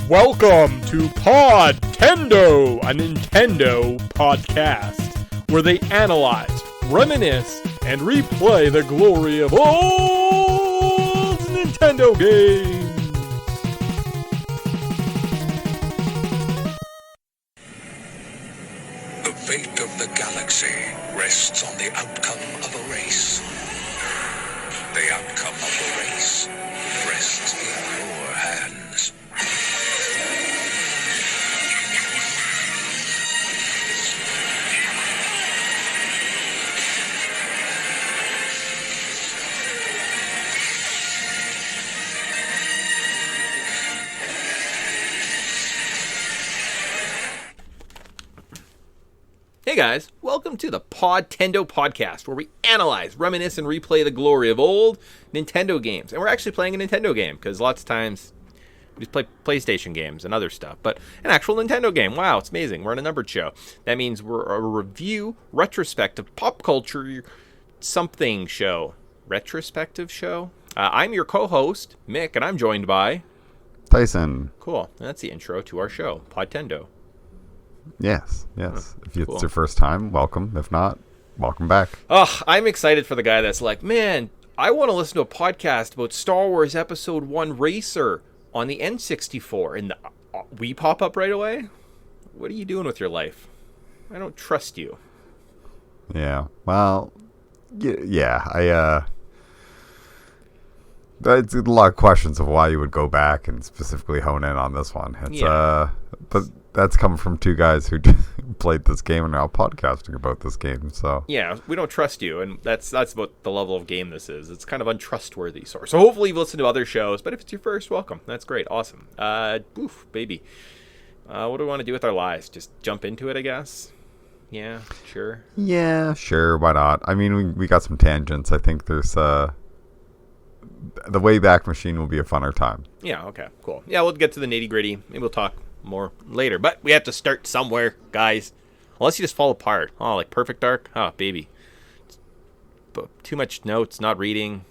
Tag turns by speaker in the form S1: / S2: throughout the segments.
S1: Welcome to Podtendo, a Nintendo podcast, where they analyze, reminisce, and replay the glory of old Nintendo games.
S2: The fate of the galaxy rests on the outcome of a race. The outcome of the race rests in your hands.
S3: Hey guys, welcome to the Podtendo podcast, where we analyze, reminisce, and replay the glory of old Nintendo games. And we're actually playing a Nintendo game, because lots of times we just play PlayStation games and other stuff. But an actual Nintendo game, wow, it's amazing. We're on a numbered show. That means we're a review, retrospective, pop culture, something show. Retrospective show? I'm your co-host, Mick, and I'm joined by...
S4: Tyson.
S3: Cool. That's the intro to our show, Podtendo.
S4: Yes.
S3: Cool.
S4: If it's your first time, welcome. If not, welcome back.
S3: Oh, I'm excited for the guy that's like, man, I want to listen to a podcast about Star Wars Episode 1 Racer on the N64. And we pop up right away? What are you doing with your life? I don't trust you.
S4: Yeah. Well, That's a lot of questions of why you would go back and specifically hone in on this one. But that's coming from two guys who played this game and now podcasting about this game. So
S3: yeah, we don't trust you, and that's about the level of game this is. It's kind of untrustworthy source. So hopefully you've listened to other shows, but if it's your first, welcome. That's great, awesome. Baby. What do we want to do with our lives? Just jump into it, I guess. Yeah, sure.
S4: yeah, sure, why not? I mean, we got some tangents. I think there's the Wayback Machine will be a funner time.
S3: Yeah, okay, cool. Yeah, we'll get to the nitty-gritty. Maybe we'll talk more later. But we have to start somewhere, guys. Unless you just fall apart. Oh, like Perfect Dark? Oh, baby. Too much notes, not reading.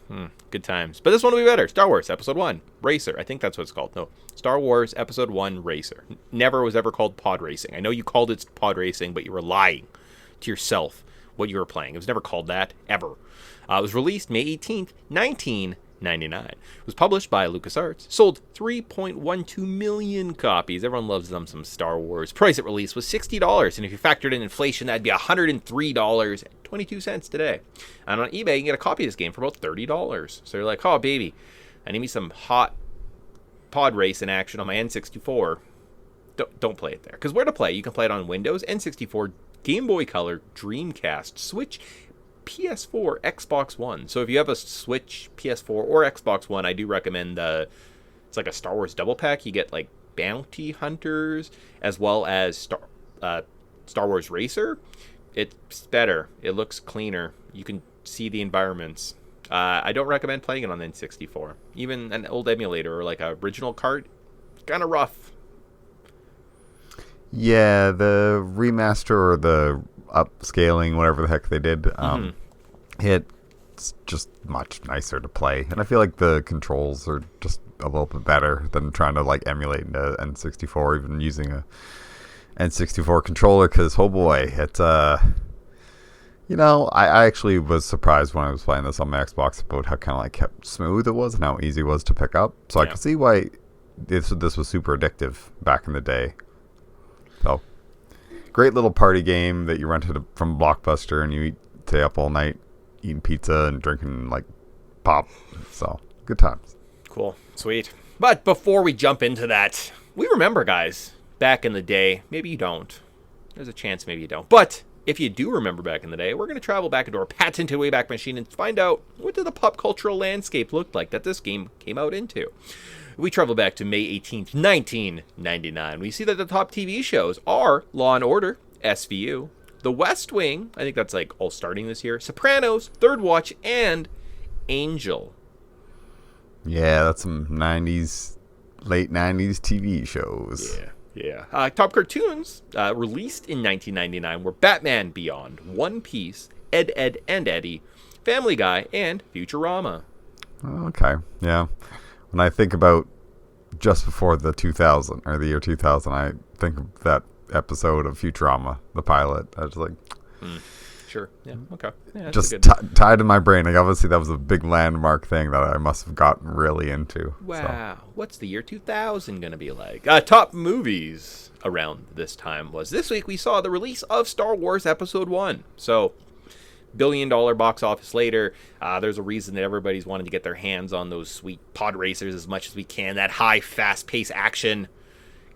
S3: Good times. But this one will be better. Star Wars Episode 1 Racer. I think that's what it's called. No, Star Wars Episode 1 Racer. Never was ever called Pod Racing. I know you called it Pod Racing, but you were lying to yourself what you were playing. It was never called that, ever. It was released May 18th, 1999. It was published by LucasArts, sold 3.12 million copies. Everyone loves them some Star Wars. Price at release was $60, and if you factored in inflation, that'd be $103.22 today. And on eBay, you can get a copy of this game for about $30. So you're like, oh baby, I need me some hot pod racing action on my N64. Don't play it there, because where to play? You can play it on Windows, N64, Game Boy Color, Dreamcast, Switch, PS4, Xbox One. So if you have a Switch, PS4, or Xbox One, I do recommend it's like a Star Wars double pack. You get like Bounty Hunters as well as Star Wars Racer. It's better. It looks cleaner. You can see the environments. I don't recommend playing it on the N64. Even an old emulator or like a original cart, kind of rough.
S4: Yeah, the remaster or the upscaling, whatever the heck they did, it's just much nicer to play. And I feel like the controls are just a little bit better than trying to like emulate into N64 or even using a N64 controller, because oh boy, it's I actually was surprised when I was playing this on my Xbox about how kind of like smooth it was and how easy it was to pick up. So yeah. I could see why this was super addictive back in the day. So great little party game that you rented from Blockbuster, and you stay up all night eating pizza and drinking like pop. So good times.
S3: Cool. Sweet. But before we jump into that, we remember, guys, back in the day. Maybe you don't. There's a chance maybe you don't. But if you do remember back in the day, we're going to travel back into our patented Wayback Machine and find out what did the pop cultural landscape look like that this game came out into. We travel back to May 18th, 1999. We see that the top TV shows are Law & Order, SVU, The West Wing, I think that's like all starting this year, Sopranos, Third Watch, and Angel.
S4: Yeah, that's some late 90s TV shows.
S3: Yeah. Top cartoons released in 1999 were Batman Beyond, One Piece, Ed, Ed and Eddie, Family Guy, and Futurama.
S4: Okay, yeah. When I think about just before the 2000 or the year 2000. I think of that episode of Futurama, the pilot. I was like,
S3: Sure. Yeah. Okay. Yeah, that's
S4: just
S3: a good...
S4: tied in my brain. Like obviously that was a big landmark thing that I must have gotten really into.
S3: Wow. What's the year 2000 going to be like? Top movies around this time was this week we saw the release of Star Wars Episode 1. So, billion-dollar box office later. There's a reason that everybody's wanting to get their hands on those sweet pod racers as much as we can. That high, fast-paced action.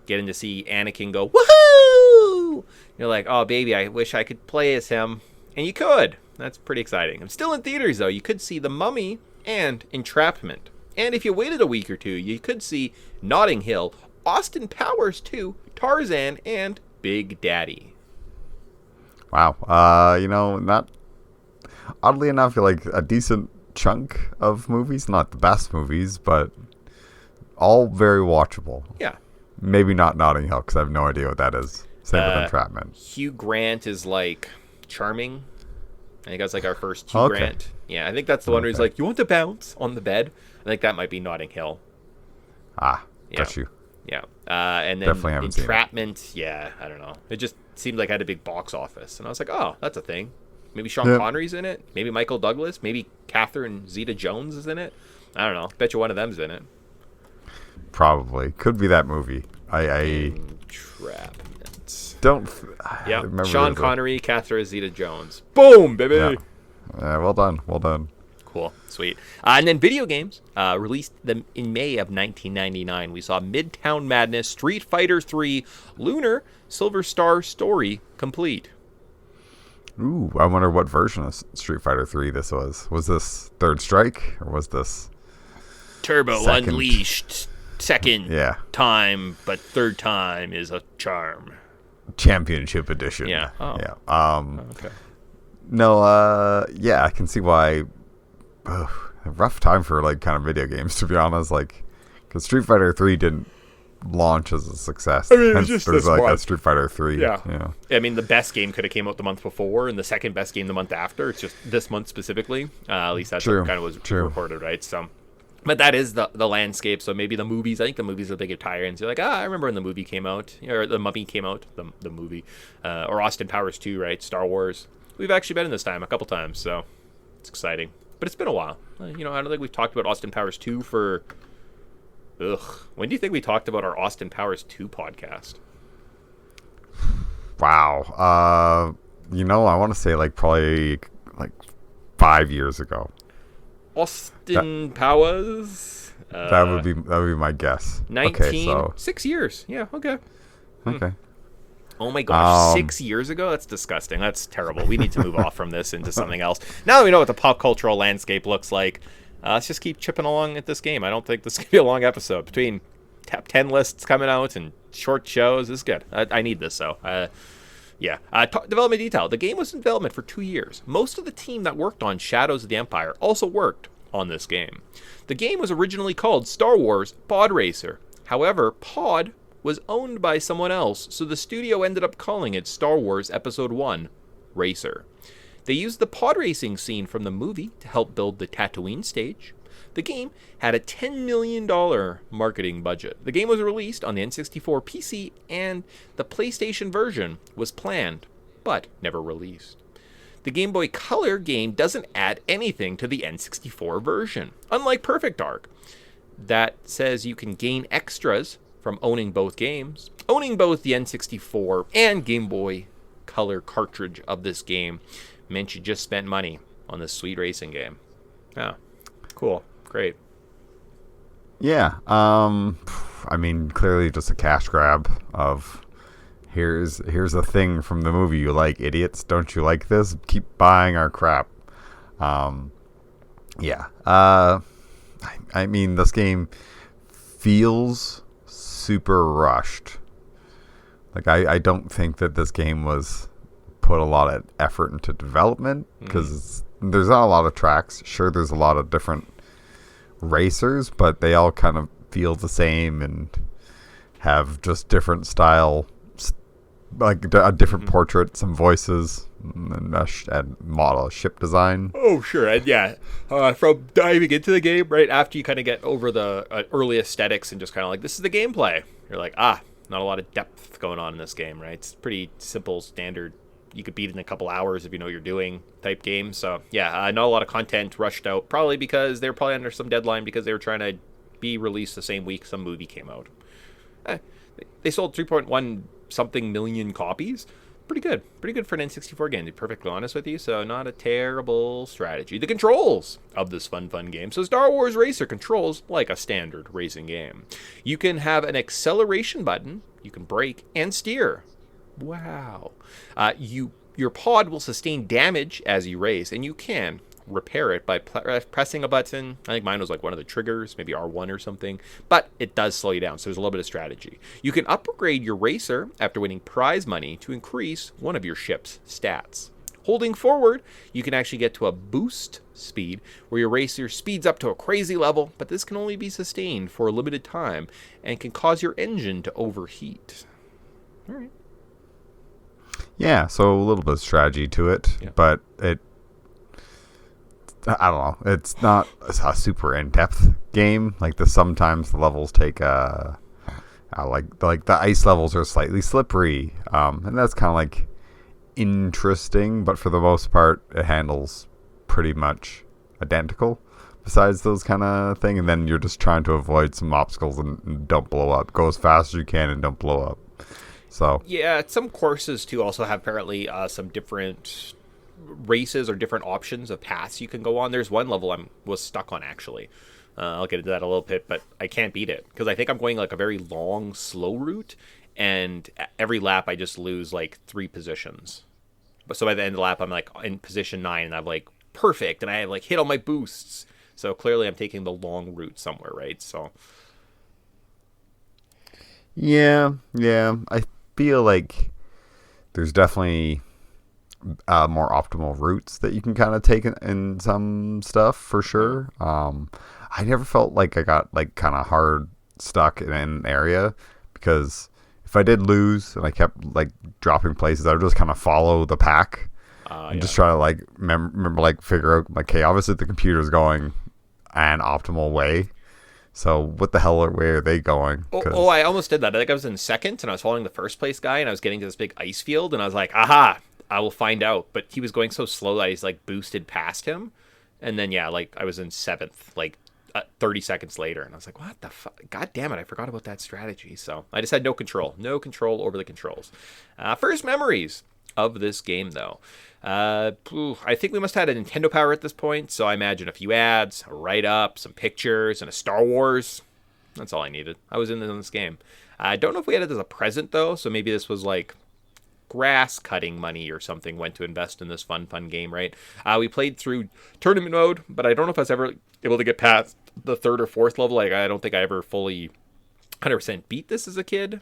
S3: Getting to see Anakin go, woohoo! You're like, oh, baby, I wish I could play as him. And you could. That's pretty exciting. I'm still in theaters, though. You could see The Mummy and Entrapment. And if you waited a week or two, you could see Notting Hill, Austin Powers 2, Tarzan, and Big Daddy.
S4: Wow. Not oddly enough, like a decent chunk of movies, not the best movies, but all very watchable.
S3: Yeah.
S4: Maybe not Notting Hill, because I have no idea what that is. Same with Entrapment.
S3: Hugh Grant is like charming. I think that's like our first Hugh Grant. Yeah, I think that's the one where he's like, you want to bounce on the bed? I think that might be Notting Hill.
S4: Got you.
S3: Yeah. And then
S4: definitely haven't
S3: Entrapment, seen it. Yeah, I don't know. It just seemed like it had a big box office. And I was like, oh, that's a thing. Maybe Sean Connery's in it. Maybe Michael Douglas. Maybe Catherine Zeta-Jones is in it. I don't know. Bet you one of them's in it.
S4: Probably. Could be that movie.
S3: Entrapment.
S4: Don't.
S3: Yeah. Sean Connery, Catherine Zeta-Jones. Boom, baby.
S4: Yeah. Well done.
S3: Cool. Sweet. And then video games. Released them in May of 1999. We saw Midtown Madness, Street Fighter 3, Lunar, Silver Star Story complete.
S4: Ooh, I wonder what version of Street Fighter 3 this was. Was this Third Strike or was this
S3: Turbo
S4: second?
S3: Unleashed second time, but third time is a charm.
S4: Championship edition.
S3: Yeah. Oh.
S4: Yeah.
S3: Okay.
S4: No, I can see why. A rough time for like kind of video games, to be honest. Like, because Street Fighter 3 didn't launch as a success.
S3: I mean, it's just
S4: there's
S3: this
S4: like
S3: month.
S4: a Street Fighter 3.
S3: Yeah. I mean, the best game could have came out the month before, and the second best game the month after. It's just this month specifically. At least that's what kind of was recorded, right? So, but that is the landscape. So maybe the movies. I think the movies are they get tired and so you're like, I remember when the movie came out, or the Mummy came out, the movie, or Austin Powers 2, right? Star Wars. We've actually been in this time a couple times, so it's exciting. But it's been a while. I don't think we've talked about Austin Powers 2 for... When do you think we talked about our Austin Powers 2 podcast?
S4: Wow. I want to say probably 5 years ago.
S3: Austin Powers?
S4: That would be my guess.
S3: 6 years. Yeah, okay.
S4: Okay.
S3: Oh my gosh, 6 years ago? That's disgusting. That's terrible. We need to move off from this into something else. Now that we know what the pop cultural landscape looks like, let's just keep chipping along at this game. I don't think this is going to be a long episode. Between top 10 lists coming out and short shows, this is good. I need this, though. Development detail. The game was in development for 2 years. Most of the team that worked on Shadows of the Empire also worked on this game. The game was originally called Star Wars Pod Racer. However, Pod was owned by someone else, so the studio ended up calling it Star Wars Episode 1 Racer. They used the pod racing scene from the movie to help build the Tatooine stage. The game had a $10 million marketing budget. The game was released on the N64 PC, and the PlayStation version was planned, but never released. The Game Boy Color game doesn't add anything to the N64 version, unlike Perfect Dark. That says you can gain extras from owning both games. Owning both the N64 and Game Boy Color cartridge of this game meant you just spent money on this sweet racing game. Yeah, cool, great.
S4: Yeah, clearly just a cash grab of here's a thing from the movie you like, idiots. Don't you like this? Keep buying our crap. This game feels super rushed. I don't think that this game was put a lot of effort into development because there's not a lot of tracks. Sure, there's a lot of different racers, but they all kind of feel the same and have just different style, a different portrait, some voices. and model ship design.
S3: Oh, sure. And yeah, from diving into the game, right after you kind of get over the early aesthetics and just kind of like, this is the gameplay. You're like, not a lot of depth going on in this game, right? It's pretty simple, standard. You could beat it in a couple hours if you know what you're doing type game. So yeah, not a lot of content rushed out, probably because they were probably under some deadline because they were trying to be released the same week some movie came out. They sold 3.1 something million copies. Pretty good for an N64 game, to be perfectly honest with you. So not a terrible strategy. The controls of this fun game. So Star Wars Racer controls like a standard racing game. You can have an acceleration button. You can brake and steer. Wow. Your pod will sustain damage as you race, and you can repair it by pressing a button. I think mine was like one of the triggers, maybe R1 or something, but it does slow you down, so there's a little bit of strategy. You can upgrade your racer after winning prize money to increase one of your ship's stats. Holding forward, you can actually get to a boost speed where your racer speeds up to a crazy level, but this can only be sustained for a limited time and can cause your engine to overheat. All right.
S4: Yeah, so a little bit of strategy to it, but I don't know. It's not a super in-depth game. Like sometimes the levels take like the ice levels are slightly slippery, and that's kind of like interesting. But for the most part, it handles pretty much identical. Besides those kind of thing, and then you're just trying to avoid some obstacles and don't blow up. Go as fast as you can and don't blow up. So
S3: yeah, some courses too also have apparently some different races or different options of paths you can go on. There's one level I was stuck on actually. I'll get into that a little bit, but I can't beat it because I think I'm going like a very long, slow route, and every lap I just lose like 3 positions. But so by the end of the lap, I'm like in position 9, and I'm like perfect, and I have like hit all my boosts. So clearly, I'm taking the long route somewhere, right? So
S4: yeah, I feel like there's definitely more optimal routes that you can kind of take in some stuff for sure. I never felt like I got like kind of hard stuck in an area, because if I did lose and I kept like dropping places, I would just kind of follow the pack and just try to like remember like figure out like, okay, obviously the computer's going an optimal way. So what the hell way are they going?
S3: I almost did that. I think I was in second, and I was following the first place guy, and I was getting to this big ice field, and I was like, aha, I will find out. But he was going so slow that I just like boosted past him. And then, yeah, like I was in 7th, like 30 seconds later. And I was like, what the fuck? God damn it. I forgot about that strategy. So I just had no control over the controls. First memories of this game, though. I think we must have had a Nintendo Power at this point. So I imagine a few ads, a write-up, some pictures, and a Star Wars. That's all I needed. I was in this game. I don't know if we had it as a present, though. So maybe this was like grass cutting money or something went to invest in this fun game, right? We played through tournament mode, but I don't know if I was ever able to get past the 3rd or 4th level. Like, I don't think I ever fully 100% beat this as a kid.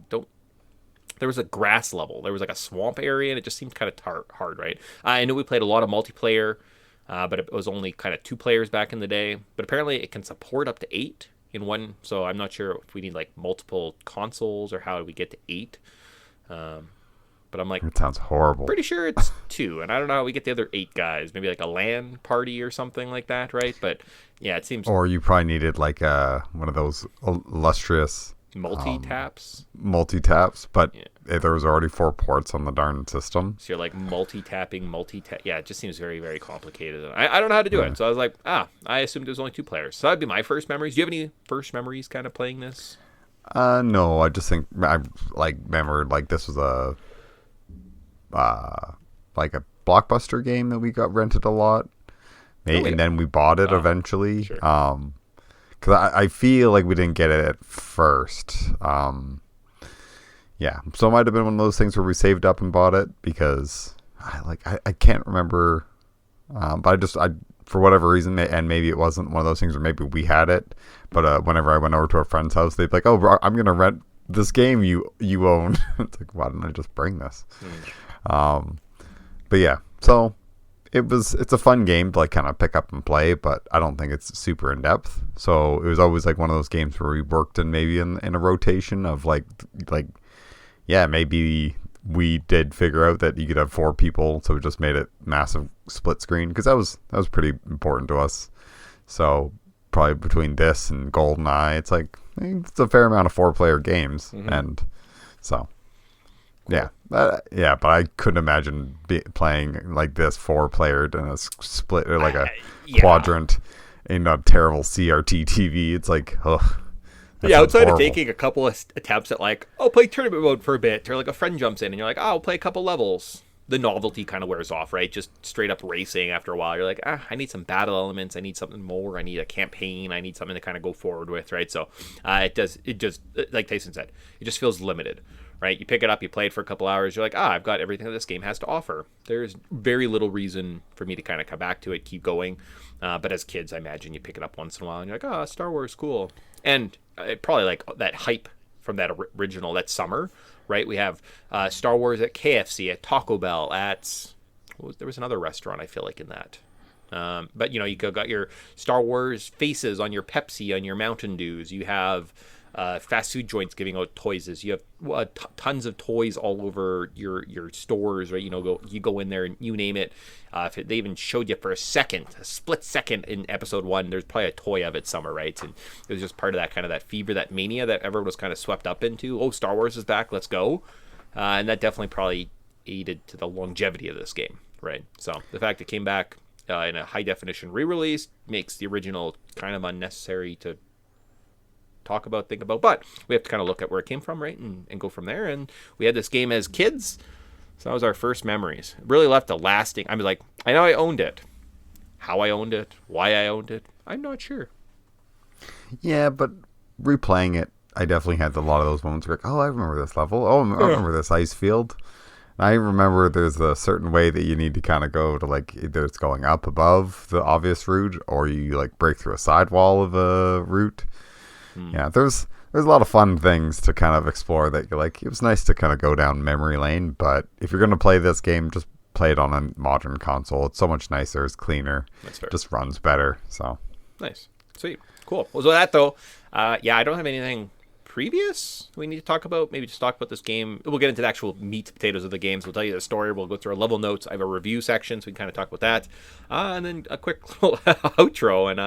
S3: There was a grass level. There was like a swamp area, and it just seemed kind of hard, right? I know we played a lot of multiplayer, but it was only kind of 2 players back in the day. But apparently it can support up to 8 in one, so I'm not sure if we need like multiple consoles or how do we get to 8. But I'm like,
S4: it sounds horrible.
S3: Pretty sure it's 2, and I don't know how we get the other 8 guys. Maybe like a LAN party or something like that, right? But yeah, it seems.
S4: Or you probably needed like one of those illustrious
S3: multi-taps,
S4: but there was already 4 ports on the darn system.
S3: So you're like multi-tapping, Yeah, it just seems very, very complicated. I don't know how to do it. So I was like, I assumed it was only 2 players. So that'd be my first memories. Do you have any first memories kind of playing this?
S4: No, I just think I like remembered like this was a like a Blockbuster game that we got rented a lot, and then we bought it eventually.
S3: Sure.
S4: Because I feel like we didn't get it at first. Yeah, so it might have been one of those things where we saved up and bought it, because I can't remember. But I for whatever reason, and maybe it wasn't one of those things where maybe we had it, but whenever I went over to a friend's house, they'd be like, "Oh, I'm gonna rent this game you own." It's like, why didn't I just bring this? But yeah, so it's a fun game to like kind of pick up and play, but I don't think it's super in depth. So it was always like one of those games where we worked in maybe in a rotation of like maybe we did figure out that you could have 4 people, so we just made it massive split screen, because that was pretty important to us. So probably between this and GoldenEye, it's like it's a fair amount of 4-player games, and so cool. Yeah, but I couldn't imagine playing like this 4-player in a split or like a quadrant in a terrible CRT TV. It's like, ugh.
S3: Outside of taking a couple of attempts at like, oh, play tournament mode for a bit, or like a friend jumps in and you're like, oh, I'll play a couple levels. The novelty kind of wears off, right? Just straight up racing after a while. You're like, I need some battle elements. I need something more. I need a campaign. I need something to kind of go forward with, right? So it just, like Tyson said, it just feels limited, right? You pick it up, you play it for a couple hours. You're like, I've got everything that this game has to offer. There's very little reason for me to kind of come back to it, keep going. But as kids, I imagine you pick it up once in a while and you're like, Star Wars, cool. And probably like that hype from that original, that summer, right? We have Star Wars at KFC, at Taco Bell, there was another restaurant I feel like in that. But you got your Star Wars faces on your Pepsi, on your Mountain Dews. You have fast food joints giving out toys. You have tons of toys all over your stores, right? You go in there and you name it. If they even showed you for a split second in episode 1, there's probably a toy of it somewhere, right? And it was just part of that kind of that fever, that mania that everyone was kind of swept up into. Oh, Star Wars is back, let's go. And that definitely probably aided to the longevity of this game, right? So the fact it came back in a high definition re-release makes the original kind of unnecessary to talk about, think about, but we have to kind of look at where it came from, right, and go from there. And we had this game as kids, so that was our first memories. It really left a lasting. I mean, like, I know I owned it. How I owned it, why I owned it, I'm not sure.
S4: Yeah, but replaying it, I definitely had a lot of those moments where, I remember this level. Oh, I remember this ice field. And I remember there's a certain way that you need to kind of go to, like, either it's going up above the obvious route, or you like break through a sidewall of a route. Yeah, there's a lot of fun things to kind of explore that you're like, it was nice to kind of go down memory lane, but if you're going to play this game, just play it on a modern console. It's so much nicer, it's cleaner, just runs better. So
S3: nice, sweet, cool. Well, so that though, I don't have anything previous we need to talk about. Maybe just talk about this game. We'll get into the actual meat and potatoes of the games. We'll tell you the story. We'll go through our level notes. I have a review section, so we can kind of talk about that, and then a quick little outro, and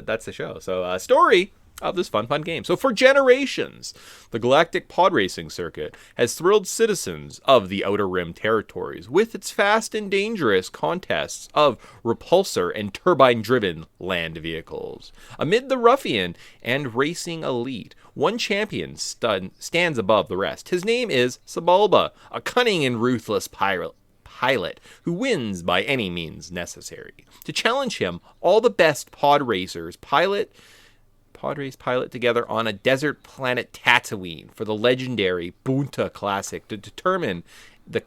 S3: that's the show. So story of this fun game. So for generations, the galactic pod racing circuit has thrilled citizens of the Outer Rim territories with its fast and dangerous contests of repulsor and turbine-driven land vehicles. Amid the ruffian and racing elite, one champion stands above the rest. His name is Sebulba, a cunning and ruthless pilot who wins by any means necessary. To challenge him, all the best pod racers pod race pilot together on a desert planet Tatooine for the legendary Boonta Classic to determine the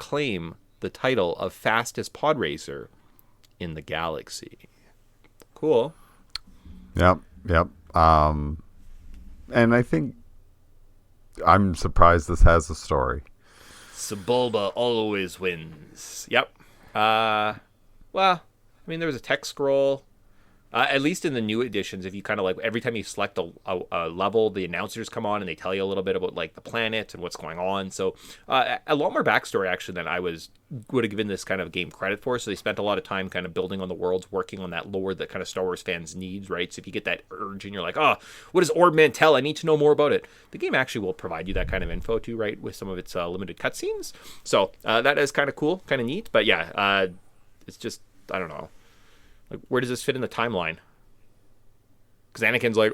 S3: title of fastest pod racer in the galaxy. Cool.
S4: Yep. And I think I'm surprised this has a story.
S3: Sebulba always wins. Yep. Well, I mean, there was a text scroll. At least in the new editions, if you kind of like every time you select a level, the announcers come on and they tell you a little bit about like the planet and what's going on. So a lot more backstory actually than I would have given this kind of game credit for. So they spent a lot of time kind of building on the worlds, working on that lore that kind of Star Wars fans need, right? So if you get that urge and you're like, what does Ord Mantell? I need to know more about it. The game actually will provide you that kind of info too, right? With some of its limited cutscenes. So that is kind of cool, kind of neat. But yeah, it's just, I don't know. Like, where does this fit in the timeline? Because Anakin's like,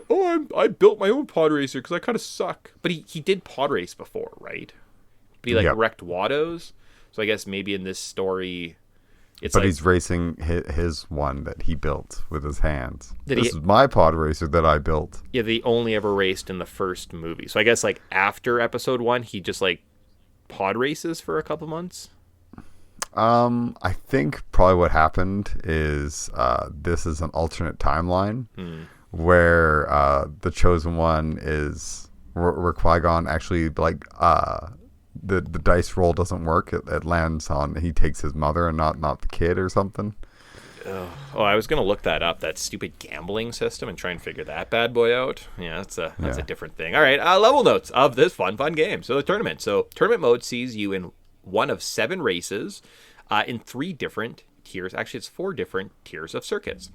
S3: I built my own pod racer because I kind of suck. But he did pod race before, right? But he wrecked Watto's. So I guess maybe in this story,
S4: he's racing his one that he built with his hands. This is my pod racer that I built.
S3: Yeah, they only ever raced in the first movie. So I guess like after episode 1, he just like pod races for a couple months.
S4: I think probably what happened is this is an alternate timeline where the Chosen One is where Qui-Gon actually like the dice roll doesn't work. It lands on he takes his mother and not the kid or something.
S3: I was gonna look that up, that stupid gambling system, and try and figure that bad boy out. Yeah, that's a different thing. All right, level notes of this fun game. So the tournament. So tournament mode sees you in one of 7 races in 3 different tiers. Actually, it's 4 different tiers of circuits.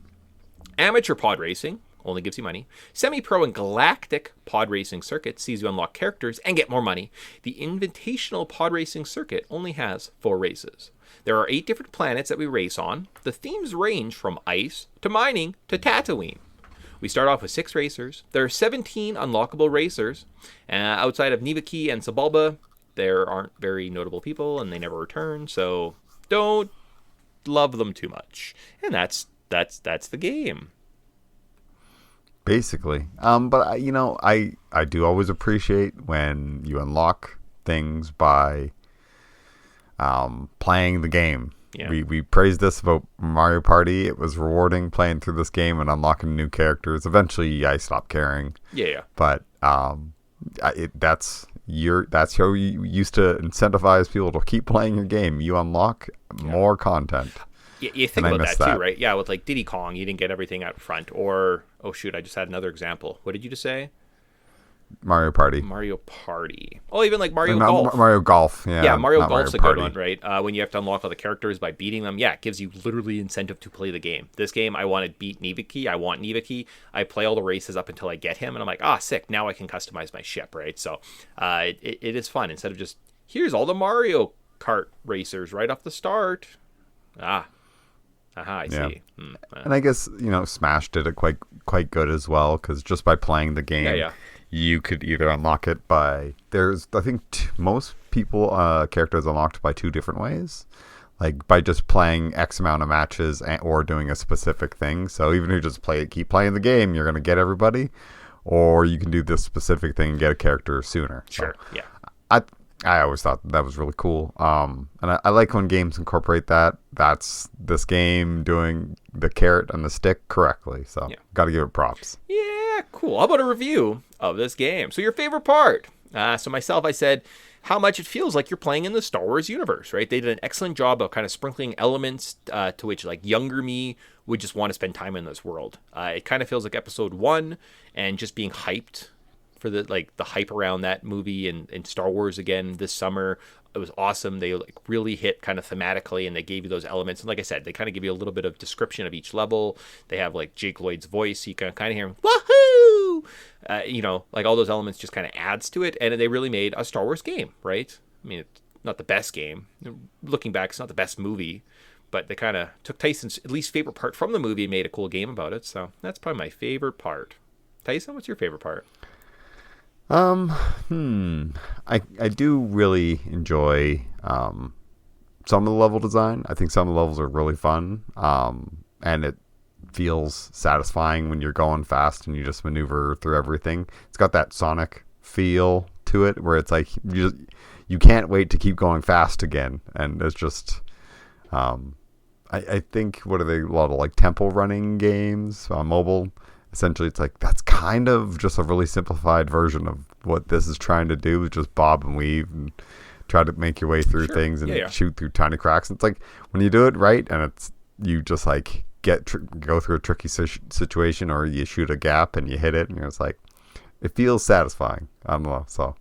S3: Amateur pod racing only gives you money. Semi-pro and galactic pod racing circuit sees you unlock characters and get more money. The invitational pod racing circuit only has 4 races. There are 8 different planets that we race on. The themes range from ice to mining to Tatooine. We start off with 6 racers. There are 17 unlockable racers. Outside of Niviki and Sebulba, there aren't very notable people, and they never return, so don't love them too much. And that's the game.
S4: Basically. But I do always appreciate when you unlock things by playing the game.
S3: Yeah.
S4: We praised this about Mario Party. It was rewarding playing through this game and unlocking new characters. Eventually, I stopped caring.
S3: Yeah.
S4: But that's how you used to incentivize people to keep playing your game. You unlock more content.
S3: You think about that too, right? Yeah, with like Diddy Kong, you didn't get everything out front. Or, oh shoot, I just had another example. What did you just say?
S4: Mario Party.
S3: Mario Party. Oh, even like Mario Golf.
S4: Mario Golf, yeah.
S3: Yeah, Mario Golf's
S4: Mario
S3: a good one, right? When you have to unlock all the characters by beating them, yeah, it gives you literally incentive to play the game. This game, I want to beat Niviki. I want Niviki. I play all the races up until I get him, and I'm like, sick. Now I can customize my ship, right? So it is fun. Instead of just, here's all the Mario Kart racers right off the start. I see.
S4: And I guess, Smash did it quite good as well, because just by playing the game, you could either unlock it by, I think most people, characters unlocked by 2 different ways. Like by just playing X amount of matches or doing a specific thing. So even if you just keep playing the game, you're going to get everybody. Or you can do this specific thing and get a character sooner.
S3: Sure,
S4: so
S3: yeah.
S4: I always thought that was really cool. And I like when games incorporate that. That's this game doing the carrot and the stick correctly. So got to give it props.
S3: Yeah, cool. How about a review of this game? So your favorite part? So myself, I said how much it feels like you're playing in the Star Wars universe, right? They did an excellent job of kind of sprinkling elements to which like younger me would just want to spend time in this world. It kind of feels like episode 1 and just being hyped for the hype around that movie and Star Wars again this summer. It was awesome. They really hit kind of thematically, and they gave you those elements. And like I said, they kind of give you a little bit of description of each level. They have like Jake Lloyd's voice, so you can kind of hear him, woohoo! Like all those elements just kind of adds to it. And they really made a Star Wars game, right? I mean, it's not the best game. Looking back, it's not the best movie, but they kind of took Tyson's at least favorite part from the movie and made a cool game about it. So that's probably my favorite part. Tyson, what's your favorite part?
S4: I do really enjoy some of the level design. I think some of the levels are really fun. And it feels satisfying when you're going fast and you just maneuver through everything. It's got that Sonic feel to it where it's like you can't wait to keep going fast again. And it's just I think what are they, a lot of like temple running games, mobile. Essentially, it's like that's kind of just a really simplified version of what this is trying to do, just bob and weave and try to make your way through things and shoot through tiny cracks. And it's like when you do it right, and it's you just like go through a tricky situation, or you shoot a gap and you hit it, and it's like it feels satisfying. I don't know. So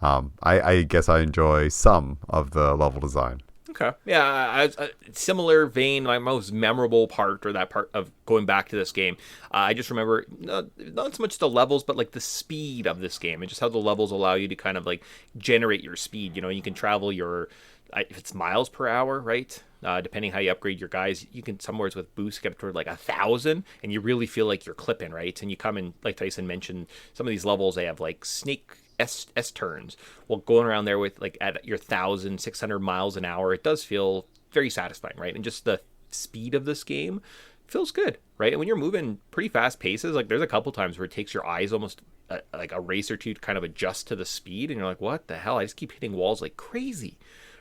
S4: I guess I enjoy some of the level design.
S3: Okay. Yeah, similar vein, my most memorable part, or that part of going back to this game, I just remember not so much the levels, but like the speed of this game and just how the levels allow you to kind of like generate your speed. You can travel if it's miles per hour, right? Depending how you upgrade your guys, you can somewhere with boosts get up to like 1,000, and you really feel like you're clipping, right? And you come in, like Tyson mentioned, some of these levels, they have like snake S turns. Well, going around there with like at your 1,600 miles an hour, it does feel very satisfying, right? And just the speed of this game feels good, right? And when you're moving pretty fast paces, like there's a couple times where it takes your eyes almost like a race or two to kind of adjust to the speed, and you're like, what the hell? I just keep hitting walls like crazy,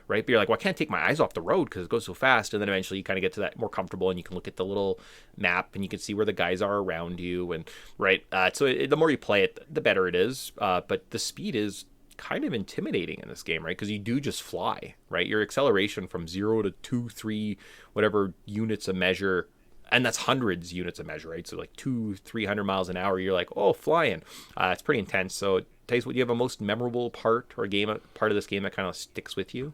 S3: right? But you're like, well, I can't take my eyes off the road because it goes so fast. And then eventually you kind of get to that more comfortable, and you can look at the little map and you can see where the guys are around you. And right, so the more you play it, the better it is. But the speed is kind of intimidating in this game, right? Because you do just fly, right? Your acceleration from 0 to 2, 3, whatever units of measure, and that's hundreds units of measure, right? So like 200-300 miles an hour, you're like, oh, flying. It's pretty intense. So, Taze, would you have a most memorable part or part of this game that kind of sticks with you?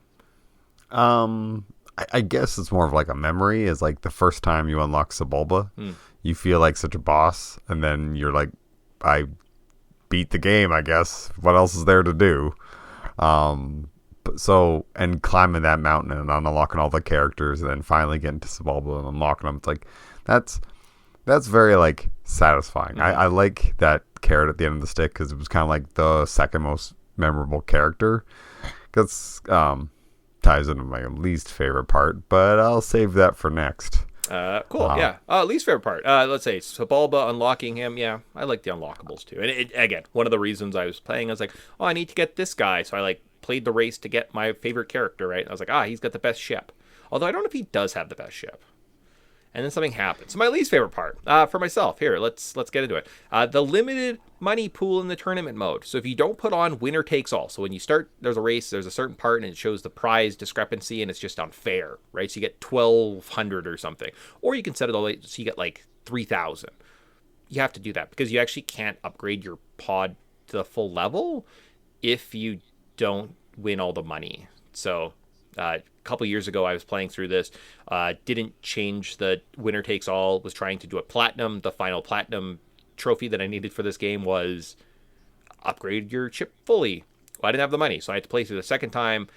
S4: I guess it's more of like a memory. Is like the first time you unlock Sebulba, you feel like such a boss, and then you're like, I beat the game. I guess what else is there to do? And climbing that mountain and unlocking all the characters, and then finally getting to Sebulba and unlocking them. It's like that's very like satisfying. I like that carrot at the end of the stick because it was kind of like the second most memorable character. Because ties into my least favorite part, but I'll save that for next.
S3: Cool. Yeah. Least favorite part. Let's say Sebulba, unlocking him. Yeah, I like the unlockables too. And again, one of the reasons I was playing, I was like, oh, I need to get this guy. So I like played the race to get my favorite character, right? And I was like, he's got the best ship. Although I don't know if he does have the best ship. And then something happens. So my least favorite part for myself. Here, let's get into it. The limited money pool in the tournament mode. So if you don't put on winner takes all. So when you start, there's a race, there's a certain part, and it shows the prize discrepancy, and it's just unfair, right? So you get 1,200 or something. Or you can set it all the way so you get like 3,000. You have to do that because you actually can't upgrade your pod to the full level if you don't win all the money. So a couple years ago, I was playing through this, didn't change the winner takes all, was trying to do a platinum. The final platinum trophy that I needed for this game was upgrade your ship fully. Well, I didn't have the money, so I had to play through the second time.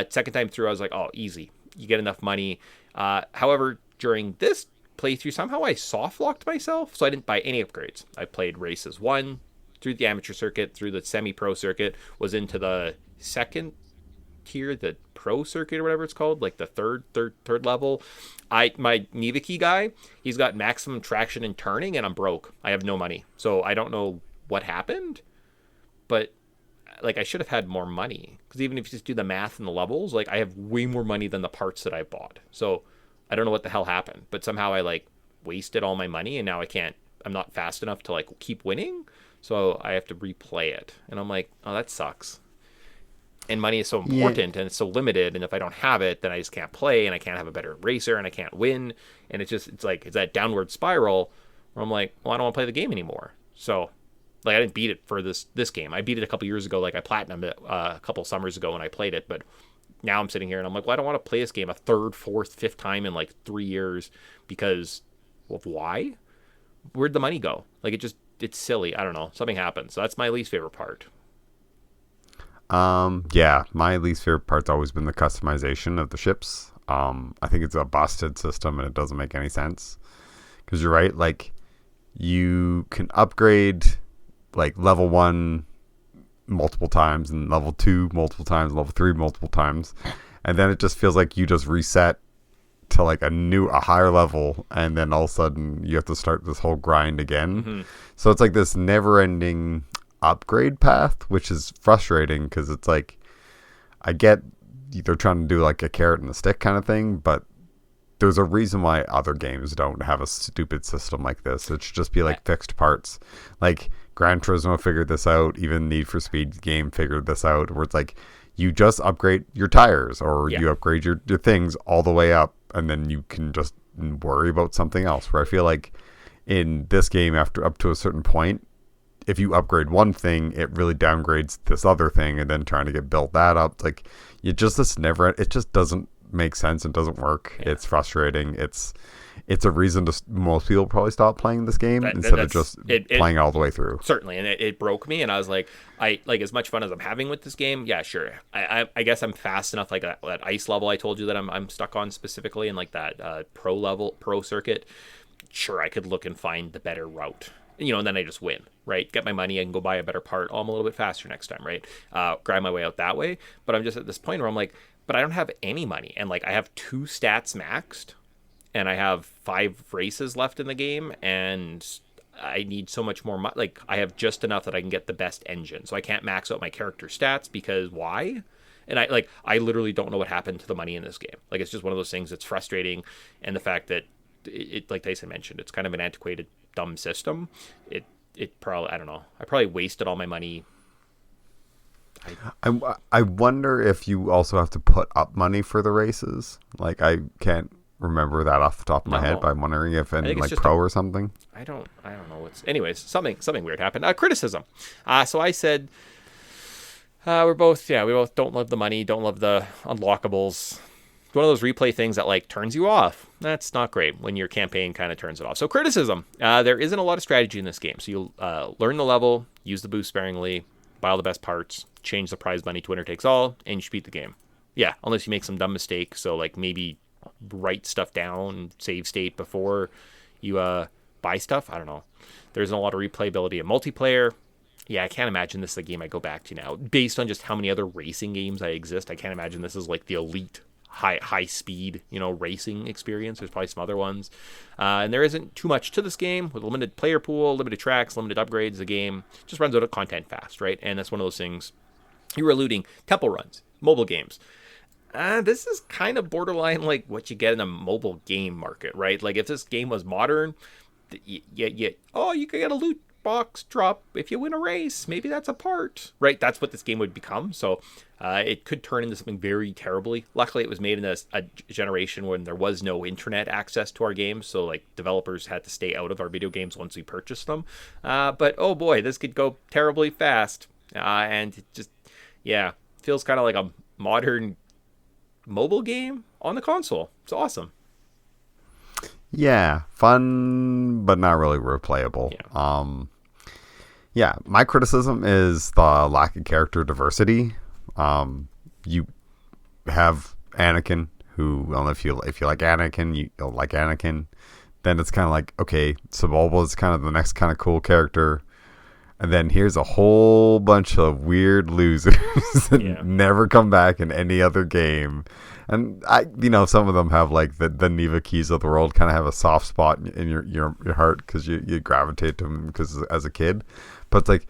S3: Second time through, I was like, oh, easy. You get enough money. However, during this playthrough, somehow I soft locked myself, so I didn't buy any upgrades. I played races 1 through the amateur circuit, through the semi-pro circuit, was into the second tier, the pro circuit or whatever it's called, like the third level. My Niviki guy, he's got maximum traction and turning, and I'm broke. I have no money, so I don't know what happened, but like I should have had more money, because even if you just do the math and the levels, like I have way more money than the parts that I bought. So I don't know what the hell happened, but somehow I like wasted all my money, and now I'm not fast enough to like keep winning, so I have to replay it, and I'm like, oh, that sucks. And money is so important, and it's so limited, and if I don't have it, then I just can't play, and I can't have a better racer, and I can't win, and it's that downward spiral where I'm like, well, I don't want to play the game anymore. So like I didn't beat it for this game. I beat it a couple years ago. Like I platinumed it a couple summers ago when I played it, but now I'm sitting here and I'm like, well, I don't want to play this game a third, fourth, fifth time in like 3 years because of why? Where'd the money go? Like it's silly. I don't know. Something happened. So that's my least favorite part.
S4: Yeah, my least favorite part's always been the customization of the ships. I think it's a busted system and it doesn't make any sense. Because you're right, like you can upgrade like level 1 multiple times and level 2 multiple times, level 3 multiple times, and then it just feels like you just reset to like a higher level, and then all of a sudden you have to start this whole grind again. Mm-hmm. So it's like this never-ending upgrade path, which is frustrating because it's like I get they're trying to do like a carrot and a stick kind of thing, but there's a reason why other games don't have a stupid system like this. It should just be like fixed parts. Like Gran Turismo figured this out, even Need for Speed game figured this out, where it's like you just upgrade your tires or you upgrade your things all the way up, and then you can just worry about something else. Where I feel like in this game, after up to a certain point, if you upgrade one thing, it really downgrades this other thing, and then trying to build that up, like it just doesn't make sense and doesn't work. It's frustrating. It's a reason to most people probably stop playing this game instead of just playing it all the way through.
S3: Certainly, and it broke me, and I was like, as much fun as I'm having with this game, yeah, sure. I guess I'm fast enough, like that ice level I told you that I'm stuck on specifically, and like that pro circuit. Sure, I could look and find the better route, and then I just win, right? Get my money, I can go buy a better part. Oh, I'm a little bit faster next time, right? Grind my way out that way. But I'm just at this point where I'm like, but I don't have any money, and like I have 2 stats maxed, and I have 5 races left in the game, and I need so much more money. Like I have just enough that I can get the best engine, so I can't max out my character stats because why? And I literally don't know what happened to the money in this game. Like it's just one of those things that's frustrating, and the fact that it like Tyson mentioned, it's kind of an antiquated, dumb system. It probably, I don't know. I probably wasted all my money.
S4: I wonder if you also have to put up money for the races. Like I can't remember that off the top of my head, but I'm wondering if in like pro or something.
S3: I don't know anyways, something weird happened. Criticism. So I said we both don't love the money, don't love the unlockables. It's one of those replay things that like turns you off. That's not great when your campaign kind of turns it off. So criticism, there isn't a lot of strategy in this game. So you learn the level, use the boost sparingly, buy all the best parts, change the prize money to winner takes all, and you should beat the game. Yeah, unless you make some dumb mistake. So like maybe write stuff down, save state before you buy stuff. I don't know. There isn't a lot of replayability in multiplayer. Yeah, I can't imagine this is a game I go back to now. Based on just how many other racing games I exist, I can't imagine this is like the elite high speed, racing experience. There's probably some other ones. And there isn't too much to this game with limited player pool, limited tracks, limited upgrades. The game just runs out of content fast, right? And that's one of those things. You were alluding, temple runs, mobile games. This is kind of borderline like what you get in a mobile game market, right? Like if this game was modern, you could get a loot box drop if you win a race. Maybe that's a part, right? That's what this game would become. So it could turn into something very terribly. Luckily, it was made in a generation when there was no internet access to our games. So like developers had to stay out of our video games once we purchased them. But oh boy, this could go terribly fast. And it just, feels kind of like a modern mobile game on the console. It's awesome.
S4: Yeah, fun, but not really replayable. My criticism is the lack of character diversity. You have Anakin, who, well, if you like Anakin, you'll like Anakin. Then it's kind of like, okay, Sebulba is kind of the next kind of cool character. And then here's a whole bunch of weird losers that never come back in any other game. And some of them have like the Neva Keys of the world kind of have a soft spot in your heart because you gravitate to them because as a kid. But it's like,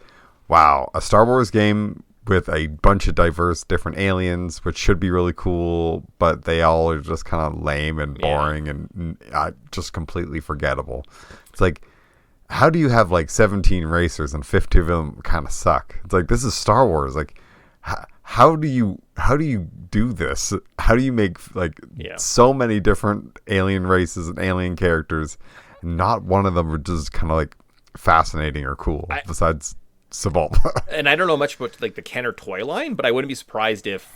S4: wow, a Star Wars game with a bunch of diverse different aliens, which should be really cool, but they all are just kind of lame and boring and just completely forgettable. It's like, how do you have like 17 racers and 50 of them kind of suck? It's like, this is Star Wars. Like, how do you do this? How do you make so many different alien races and alien characters, and not one of them are just kind of like fascinating or cool besides Sebulba?
S3: And I don't know much about like the Kenner toy line, but I wouldn't be surprised if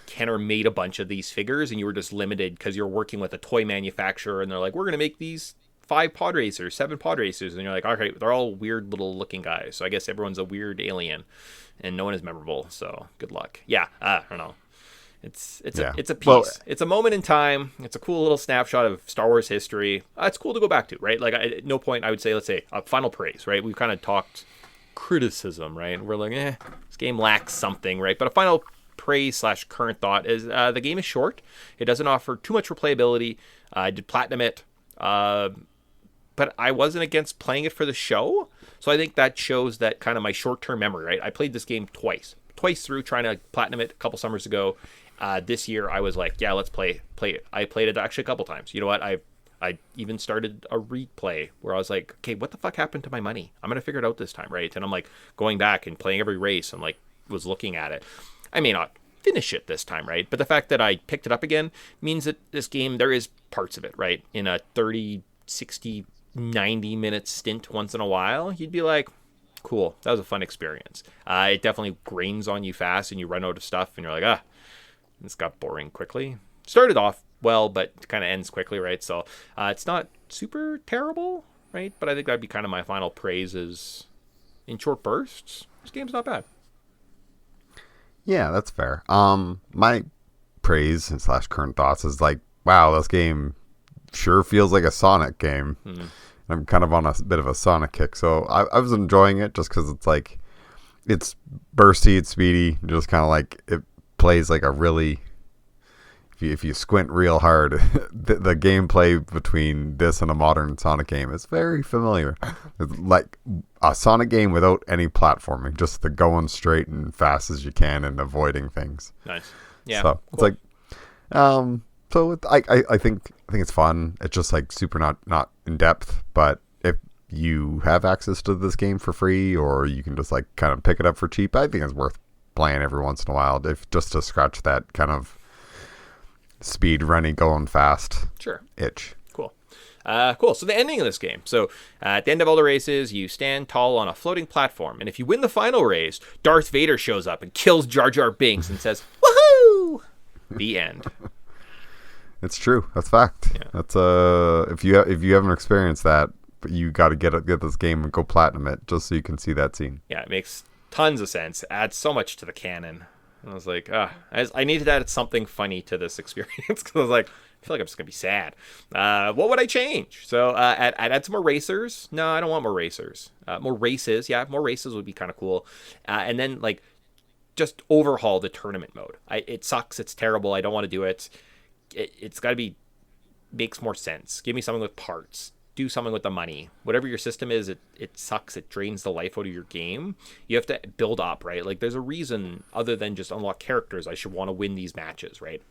S3: Kenner made a bunch of these figures and you were just limited because you're working with a toy manufacturer and they're like, we're going to make these 5 pod racers, 7 pod racers, and you're like, okay, they're all weird little looking guys. So I guess everyone's a weird alien, and no one is memorable. So good luck. I don't know. It's a piece. Well, it's a moment in time. It's a cool little snapshot of Star Wars history. It's cool to go back to, right? Like at no point I would say, let's say, a final praise, right? We've kind of talked criticism, right? We're like, this game lacks something, right? But a final praise / current thought is the game is short. It doesn't offer too much replayability. I did platinum it. But I wasn't against playing it for the show. So I think that shows that kind of my short-term memory, right? I played this game twice through trying to platinum it a couple summers ago. This year I was like, let's play it. I played it actually a couple times. You know what? I even started a replay where I was like, okay, what the fuck happened to my money? I'm going to figure it out this time, right? And I'm like going back and playing every race and like was looking at it. I may not finish it this time, right? But the fact that I picked it up again means that this game, there is parts of it, right? In a 30, 60, 90-minute stint once in a while, you'd be like, cool, that was a fun experience. It definitely grains on you fast and you run out of stuff and you're like, this got boring quickly. Started off well, but kind of ends quickly, right? So it's not super terrible, right? But I think that'd be kind of my final praise is in short bursts. This game's not bad.
S4: Yeah, that's fair. My praise / current thoughts is like, wow, this game sure feels like a Sonic game. I'm kind of on a bit of a Sonic kick, so I was enjoying it just because it's like, it's bursty, it's speedy, just kind of like, it plays like a really, if you squint real hard, the gameplay between this and a modern Sonic game is very familiar. It's like a Sonic game without any platforming, just the going straight and fast as you can and avoiding things.
S3: Nice. Yeah.
S4: So cool. It's like, I think it's fun. It's just like super not in depth, but if you have access to this game for free, or you can just like kind of pick it up for cheap, I think it's worth playing every once in a while, if just to scratch that kind of speed running, going fast itch.
S3: Cool. Cool. So the ending of this game. So at the end of all the races, you stand tall on a floating platform, and if you win the final race, Darth Vader shows up and kills Jar Jar Binks and says, "Woohoo!" The end.
S4: It's true. That's fact.
S3: Yeah.
S4: That's if you haven't experienced that, but you got to get this game and go platinum it just so you can see that scene.
S3: Yeah, it makes tons of sense. Adds so much to the canon. And I was like, I needed to add something funny to this experience because I was like, I feel like I'm just gonna be sad. What would I change? So I'd add some more racers. No, I don't want more racers. More races. Yeah, more races would be kind of cool. And then like just overhaul the tournament mode. It sucks. It's terrible. I don't want to do it. It's got to be makes more sense. Give me something with parts. Do something with the money. Whatever your system is, it sucks. It drains the life out of your game. You have to build up, right? Like there's a reason other than just unlock characters I should want to win these matches, right?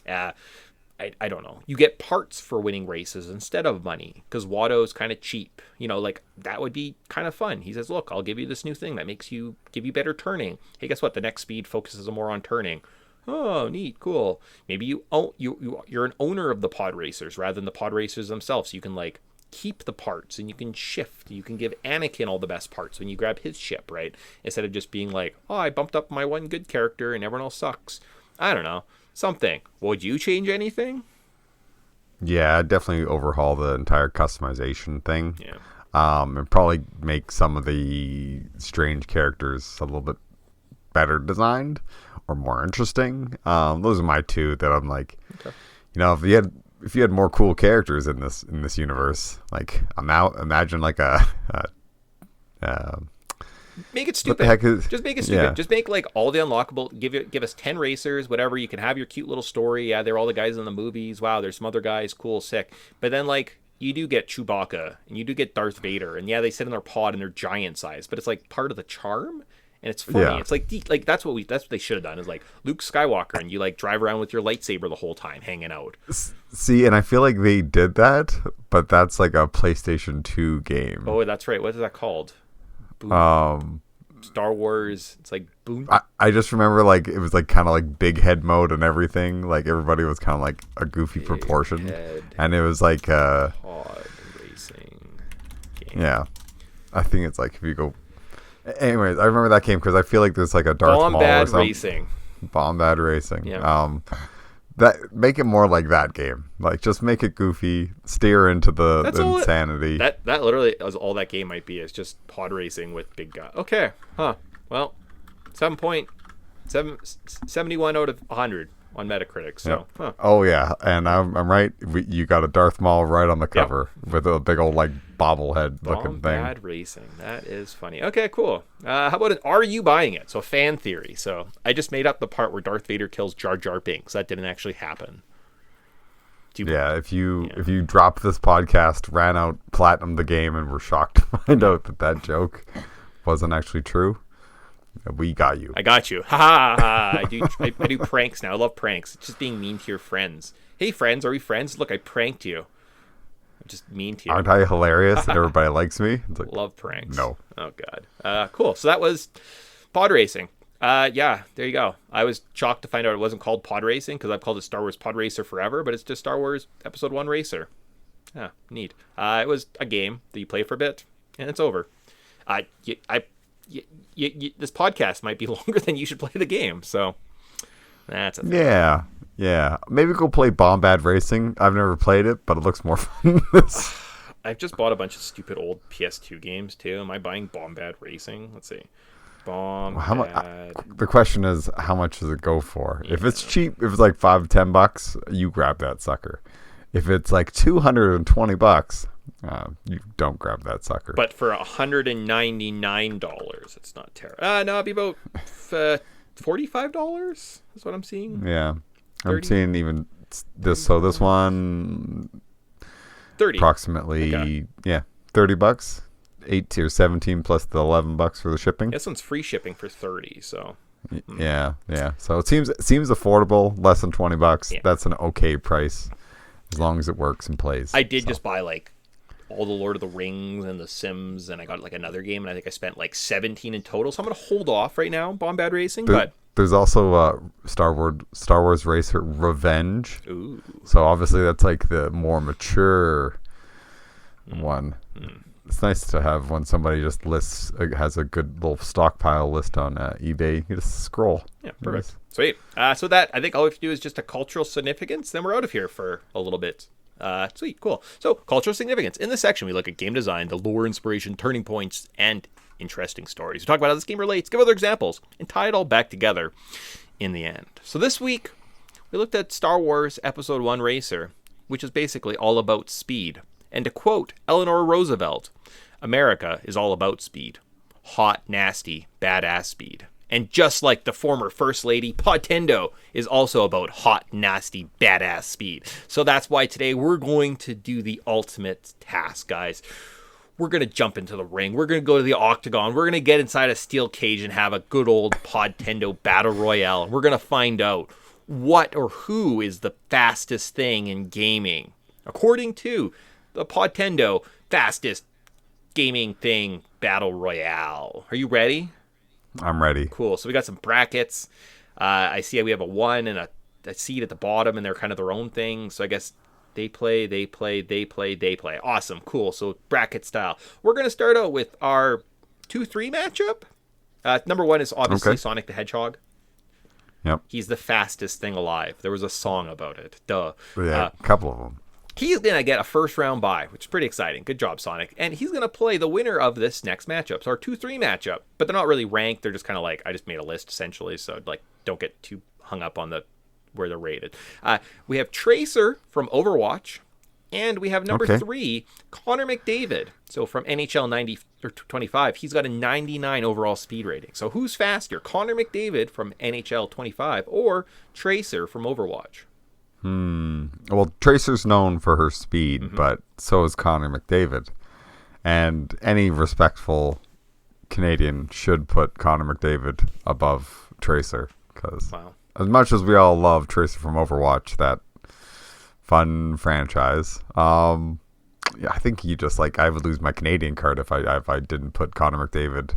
S3: I don't know. You get parts for winning races instead of money because Watto's kind of cheap. You know, like that would be kind of fun. He says, look, I'll give you this new thing that makes you give you better turning. Hey, guess what? The next speed focuses more on turning. Oh, neat, cool. Maybe you're an owner of the pod racers rather than the pod racers themselves. So you can like keep the parts and you can shift. You can give Anakin all the best parts when you grab his ship, right? Instead of just being like, oh, I bumped up my one good character and everyone else sucks. I don't know. Something. Would you change anything?
S4: Yeah, I'd definitely overhaul the entire customization thing.
S3: Yeah.
S4: And probably make some of the strange characters a little bit better designed or more interesting. Those are my two that I'm like, okay. You know, if you had more cool characters in this universe, like imagine like
S3: make it stupid. Just make it stupid. Yeah. Just make like all the unlockable. Give us 10 racers, whatever. You can have your cute little story. Yeah, they're all the guys in the movies. Wow, there's some other guys. Cool, sick. But then like you do get Chewbacca and you do get Darth Vader, and yeah, they sit in their pod and they're giant size, but it's like part of the charm. And it's funny. Yeah. It's like that's what they should have done is like Luke Skywalker, and you like drive around with your lightsaber the whole time, hanging out.
S4: See, and I feel like they did that, but that's like a PlayStation 2 game.
S3: Oh, that's right. What is that called? Star Wars. It's like boom.
S4: I just remember like it was like kind of like big head mode and everything. Like everybody was kind of like a goofy proportion, and it was like pod
S3: racing game.
S4: Yeah, I think it's like if you go. Anyways, I remember that game because I feel like there's like a Darth Maul or something. Bombad Racing.
S3: Yeah.
S4: That make it more like that game. Like just make it goofy, steer into the insanity.
S3: That literally is all that game might be. Is just pod racing with big guy. Okay, well, 71 out of 100 on Metacritic. So.
S4: Yeah. Oh yeah, and I'm right. You got a Darth Maul right on the cover with a big old like bobblehead looking thing.
S3: Bombad Racing. That is funny. Okay, cool. How about are you buying it? So fan theory. So I just made up the part where Darth Vader kills Jar Jar Binks. That didn't actually happen.
S4: If you drop this podcast, ran out platinum the game, and were shocked to find out that joke wasn't actually true, we got you.
S3: I got you. Ha ha ha. I do pranks now. I love pranks. It's just being mean to your friends. Hey friends, are we friends? Look, I pranked you. I'm just mean to you.
S4: Aren't I hilarious and everybody likes me? It's like,
S3: love pranks.
S4: No.
S3: Oh god. Cool. So that was pod racing. Yeah, there you go. I was shocked to find out it wasn't called pod racing because I've called it Star Wars Pod Racer forever, but it's just Star Wars Episode 1 Racer. Yeah, neat. It was a game that you play for a bit and it's over. This podcast might be longer than you should play the game, so that's a thing.
S4: Yeah. Maybe go play Bombad Racing. I've never played it, but it looks more fun than this.
S3: I've just bought a bunch of stupid old PS2 games too. Am I buying Bombad Racing? Let's see.
S4: The question is, how much does it go for? Yeah. If it's cheap, if it's like $5-10, you grab that sucker. If it's like $220, you don't grab that sucker.
S3: But for $199, it's not terrible. No, it'd be about $45 is what I'm seeing.
S4: Yeah. 30? I'm seeing even this. So this one,
S3: 30
S4: approximately. Yeah, $30. 8 or 17 plus the $11 for the shipping.
S3: This one's free shipping for 30. So.
S4: Yeah. So it seems affordable, less than $20. Yeah. That's an okay price, as long as it works and plays.
S3: I did just buy like all the Lord of the Rings and the Sims, and I got like another game, and I think I spent like 17 in total. So I'm gonna hold off right now, Bombad Racing. But
S4: there's also Star Wars Racer Revenge.
S3: Ooh.
S4: So obviously that's like the more mature one. It's nice to have when somebody just has a good little stockpile list on eBay. You just scroll.
S3: Yeah, perfect. Sweet. So that, I think all we have to do is just a cultural significance. Then we're out of here for a little bit. Sweet, cool. So, cultural significance. In this section, we look at game design, the lore, inspiration, turning points, and interesting stories. We talk about how this game relates, give other examples, and tie it all back together in the end. So this week, we looked at Star Wars Episode 1 Racer, which is basically all about speed. And to quote Eleanor Roosevelt, America is all about speed. Hot, nasty, badass speed. And just like the former First Lady, Podtendo is also about hot, nasty, badass speed. So that's why today we're going to do the ultimate task, guys. We're going to jump into the ring. We're going to go to the octagon. We're going to get inside a steel cage and have a good old Podtendo battle royale. We're going to find out what or who is the fastest thing in gaming, according to the Podtendo fastest gaming thing battle royale. Are you ready?
S4: I'm ready.
S3: Cool. So we got some brackets. I see we have a 1 and a seed at the bottom, and they're kind of their own thing. So I guess they play. Awesome. Cool. So bracket style. We're going to start out with our 2-3 matchup. Number 1 is obviously Sonic the Hedgehog.
S4: Yep.
S3: He's the fastest thing alive. There was a song about it. Duh.
S4: Yeah, a couple of them.
S3: He's going to get a first round bye, which is pretty exciting. Good job, Sonic. And he's going to play the winner of this next matchup. So our 2-3 matchup. But they're not really ranked. They're just kind of like, I just made a list, essentially. So, like, don't get too hung up on where they're rated. We have Tracer from Overwatch. And we have number 3, Connor McDavid. So from NHL 25, he's got a 99 overall speed rating. So who's faster, Connor McDavid from NHL 25 or Tracer from Overwatch?
S4: Well, Tracer's known for her speed, but so is Connor McDavid. And any respectful Canadian should put Connor McDavid above Tracer. Because as much as we all love Tracer from Overwatch, that fun franchise, yeah, I think you just I would lose my Canadian card if I didn't put Connor McDavid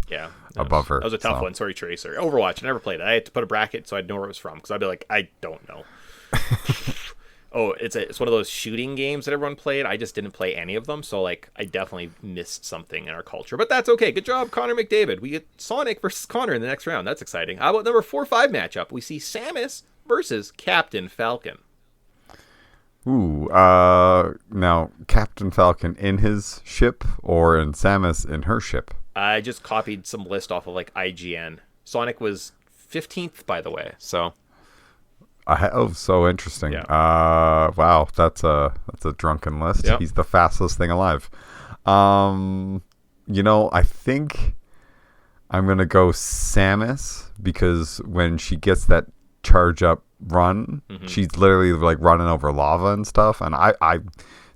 S4: above her.
S3: That was a tough one. Sorry, Tracer. Overwatch, I never played it. I had to put a bracket so I'd know where it was from, because I'd be like, I don't know. It's one of those shooting games that everyone played. I just didn't play any of them, so I definitely missed something in our culture. But that's okay. Good job, Connor McDavid. We get Sonic versus Connor in the next round. That's exciting. How about number 4-5 matchup? We see Samus versus Captain Falcon.
S4: Ooh, now Captain Falcon in his ship or in Samus in her ship?
S3: I just copied some list off of IGN. Sonic was 15th, by the way, so...
S4: so interesting.
S3: Yeah.
S4: Wow, that's a drunken list.
S3: Yep.
S4: He's the fastest thing alive. I think I'm gonna go Samus, because when she gets that charge up run, she's literally running over lava and stuff. And I as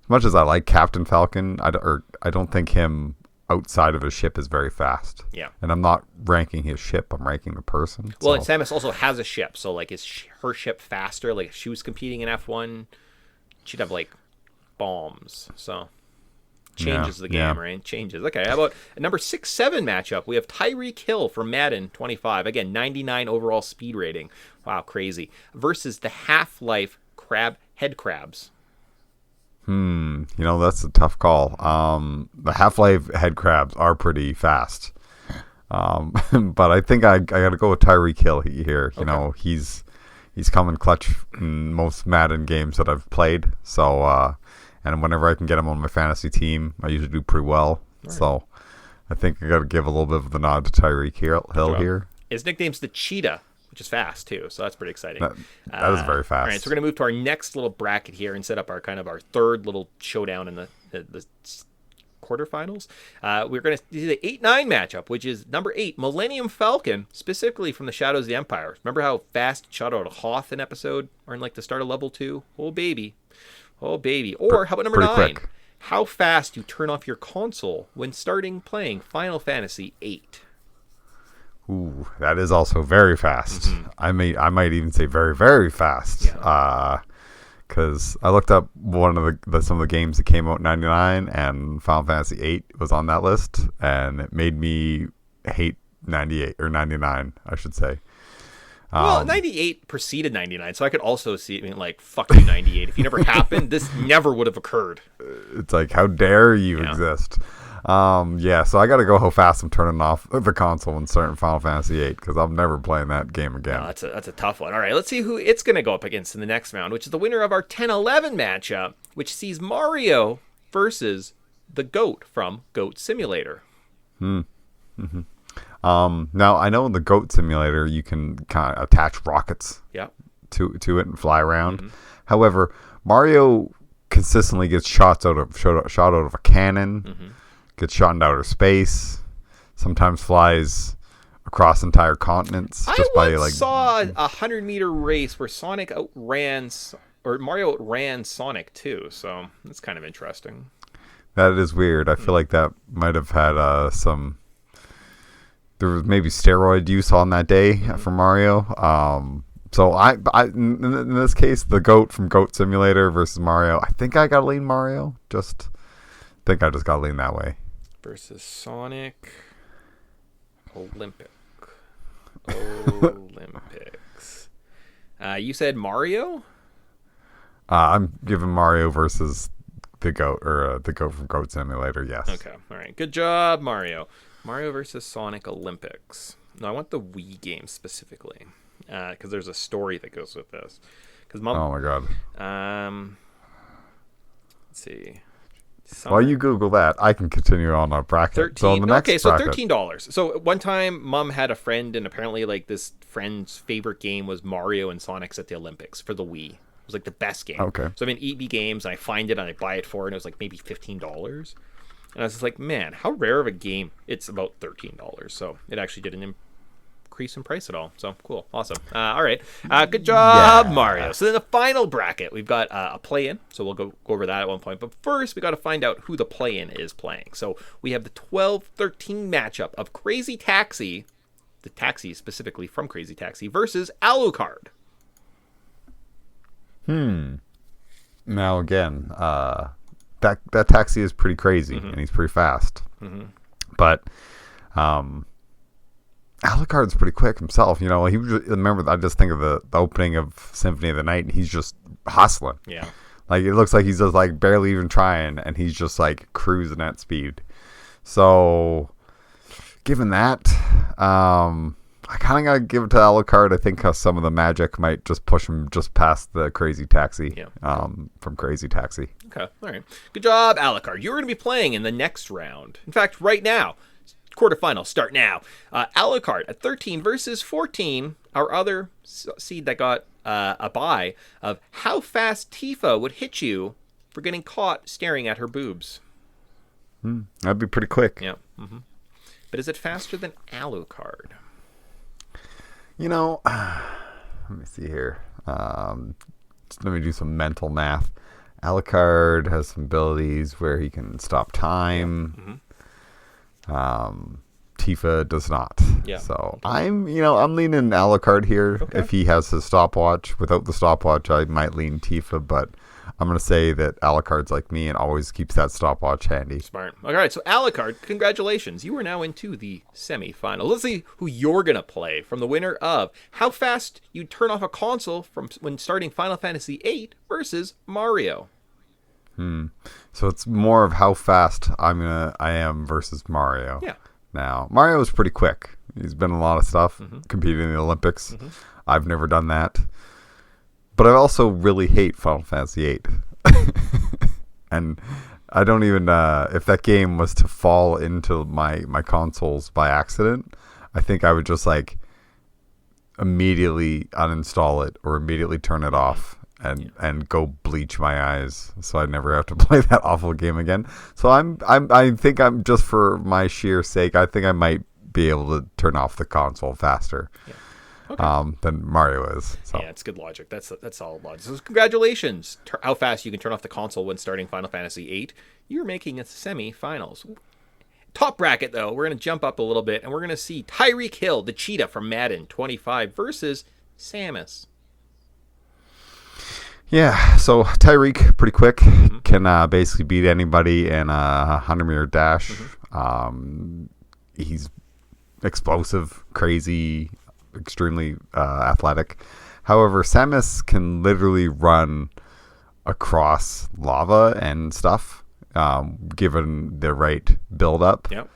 S4: much as I like Captain Falcon, I don't think him outside of his ship is very fast.
S3: Yeah.
S4: And I'm not ranking his ship, I'm ranking the person.
S3: Well, and Samus also has a ship, so is her ship faster? If she was competing in F1, she'd have bombs. So changes the game, right? Changes. Okay, how about a number 6-7 matchup? We have Tyreek Hill from Madden 25. Again, 99 overall speed rating. Wow, crazy. Versus the Half-Life Head Crabs.
S4: That's a tough call. The Half-Life head crabs are pretty fast. But I think I got to go with Tyreek Hill here. You know, he's coming clutch in most Madden games that I've played. So, and whenever I can get him on my fantasy team, I usually do pretty well. Right. So I think I got to give a little bit of the nod to Tyreek Hill here.
S3: His nickname's the Cheetah, which is fast too, so that's pretty exciting.
S4: That is very fast.
S3: All right, so we're gonna move to our next little bracket here and set up our third little showdown in the quarterfinals. We're gonna do the 8-9 matchup, which is number 8 Millennium Falcon, specifically from the Shadows of the Empire. Remember how fast it shot out a Hoth in episode, or in the start of level 2? Oh baby. Or how about number 9?
S4: Quick.
S3: How fast you turn off your console when starting playing Final Fantasy VIII.
S4: Ooh, that is also very fast. I might even say very, very fast. Because I looked up some of the games that came out in '99, and Final Fantasy VIII was on that list, and it made me hate 98 or 99, I should say.
S3: Well, 98 preceded 99, so I could also see it fuck you, 98. If you never happened, this never would have occurred.
S4: It's how dare you exist? Yeah, so I got to go how fast I'm turning off the console and starting Final Fantasy VIII because I'm never playing that game again.
S3: No, that's a tough one. All right, let's see who it's going to go up against in the next round, which is the winner of our 10-11 matchup, which sees Mario versus the GOAT from Goat Simulator.
S4: Now, I know in the Goat Simulator you can kind of attach rockets to it and fly around. However, Mario consistently gets shot out of a cannon, gets shot into outer space, sometimes flies across entire continents.
S3: I saw a 100-meter race where Mario outran Sonic too, so that's kind of interesting.
S4: That is weird. I feel like that might have had there was maybe steroid use on that day for Mario. So I in this case, the GOAT from Goat Simulator versus Mario. I think I gotta lean Mario. I just gotta lean that way.
S3: Versus Sonic Olympics. You said Mario?
S4: I'm giving Mario versus the GOAT or the GOAT from Goat Simulator. Yes.
S3: Okay. All right. Good job, Mario. Mario versus Sonic Olympics. No, I want the Wii game specifically. Because there's a story that goes with this. Oh
S4: my god.
S3: Let's see.
S4: While you Google that, I can continue on our bracket.
S3: 13.
S4: So
S3: $13. So one time, Mom had a friend, and apparently, like, this friend's favorite game was Mario and Sonic's at the Olympics for the Wii. It was like the best game.
S4: Okay.
S3: So I'm in EB Games, and I find it, and I buy it for it, and it was like maybe $15. And I was just like, man, how rare of a game. It's about $13. So it actually didn't increase in price at all. So cool. Awesome. All right. Good job, Mario. So then the final bracket, we've got a play-in. So we'll go over that at one point. But first, we got to find out who the play-in is playing. So we have the 12-13 matchup of Crazy Taxi, the taxi specifically from Crazy Taxi, versus Alucard.
S4: Now again, that taxi is pretty crazy and he's pretty fast. But Alucard's pretty quick himself. You know, remember, I just think of the opening of Symphony of the Night, and he's just hustling.
S3: Yeah.
S4: Like, it looks like he's just like barely even trying, and he's just like cruising at speed. So, given that, I kind of got to give it to Alucard. I think some of the magic might just push him just past the Crazy Taxi from Crazy Taxi.
S3: Okay, all right. Good job, Alucard. You're going to be playing in the next round. In fact, right now, quarterfinals start now. Alucard at 13 versus 14, our other seed that got a bye of how fast Tifa would hit you for getting caught staring at her boobs.
S4: That'd be pretty quick.
S3: Yeah. But is it faster than Alucard?
S4: You know, let me see here. Let me do some mental math. Alucard has some abilities where he can stop time. Tifa does not.
S3: Yeah.
S4: So I'm leaning Alucard here.
S3: Okay.
S4: If he has his stopwatch. Without the stopwatch, I might lean Tifa, but I'm going to say that Alucard's like me and always keeps that stopwatch handy.
S3: Smart. All right, so Alucard, congratulations. You are now into the semifinal. Let's see who you're going to play from the winner of how fast you turn off a console from when starting Final Fantasy VIII versus Mario.
S4: So it's more of how fast I am versus Mario.
S3: Yeah.
S4: Now, Mario is pretty quick. He's been in a lot of stuff, competing in the Olympics. I've never done that. But I also really hate Final Fantasy VIII. And I don't even, if that game was to fall into my consoles by accident, I think I would just like immediately uninstall it or immediately turn it off and go bleach my eyes so I'd never have to play that awful game again. So I think I'm just for my sheer sake, I think I might be able to turn off the console faster. Than Mario is. So.
S3: Yeah, it's good logic. That's solid logic. So congratulations. How fast you can turn off the console when starting Final Fantasy VIII. You're making it semi-finals. Top bracket, though, we're going to jump up a little bit, and we're going to see Tyreek Hill, the cheetah from Madden 25, versus Samus.
S4: Yeah, so Tyreek, pretty quick, can basically beat anybody in a 100-meter dash. He's explosive, crazy, extremely athletic. However, Samus can literally run across lava and stuff given the right build-up.
S3: Yep.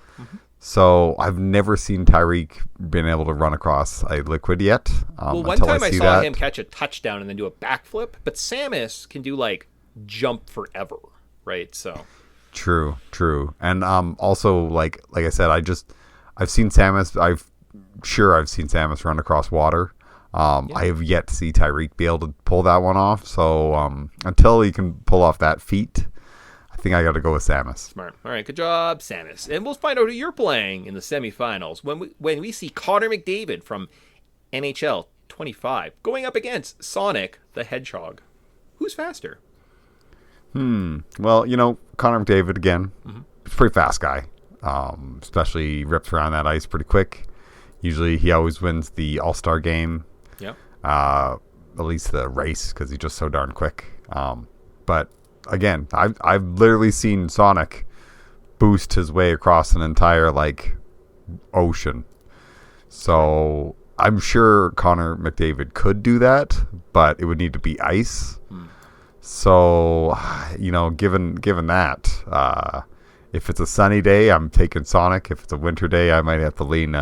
S4: So I've never seen Tyreek been able to run across a liquid yet.
S3: Well, one
S4: until
S3: time I
S4: see
S3: saw
S4: that.
S3: him catch a touchdown and then do a backflip, but Samus can do like jump forever, right? So
S4: True. And also like I said, I've seen Samus. I've seen Samus run across water. I have yet to see Tyreek be able to pull that one off. So until he can pull off that feat, I think I got to go with Samus.
S3: smart. All right, good job, Samus. And we'll find out who you're playing in the semifinals when we see Connor McDavid from NHL 25 going up against Sonic the Hedgehog. Who's faster?
S4: Well, Connor McDavid again. He's a pretty fast guy. Especially rips around that ice pretty quick. Usually, he always wins the All-Star game.
S3: Yeah.
S4: At least the race because he's just so darn quick. But again, I've literally seen Sonic boost his way across an entire ocean. So I'm sure Connor McDavid could do that, but it would need to be ice. So given that, if it's a sunny day, I'm taking Sonic. If it's a winter day, I might have to lean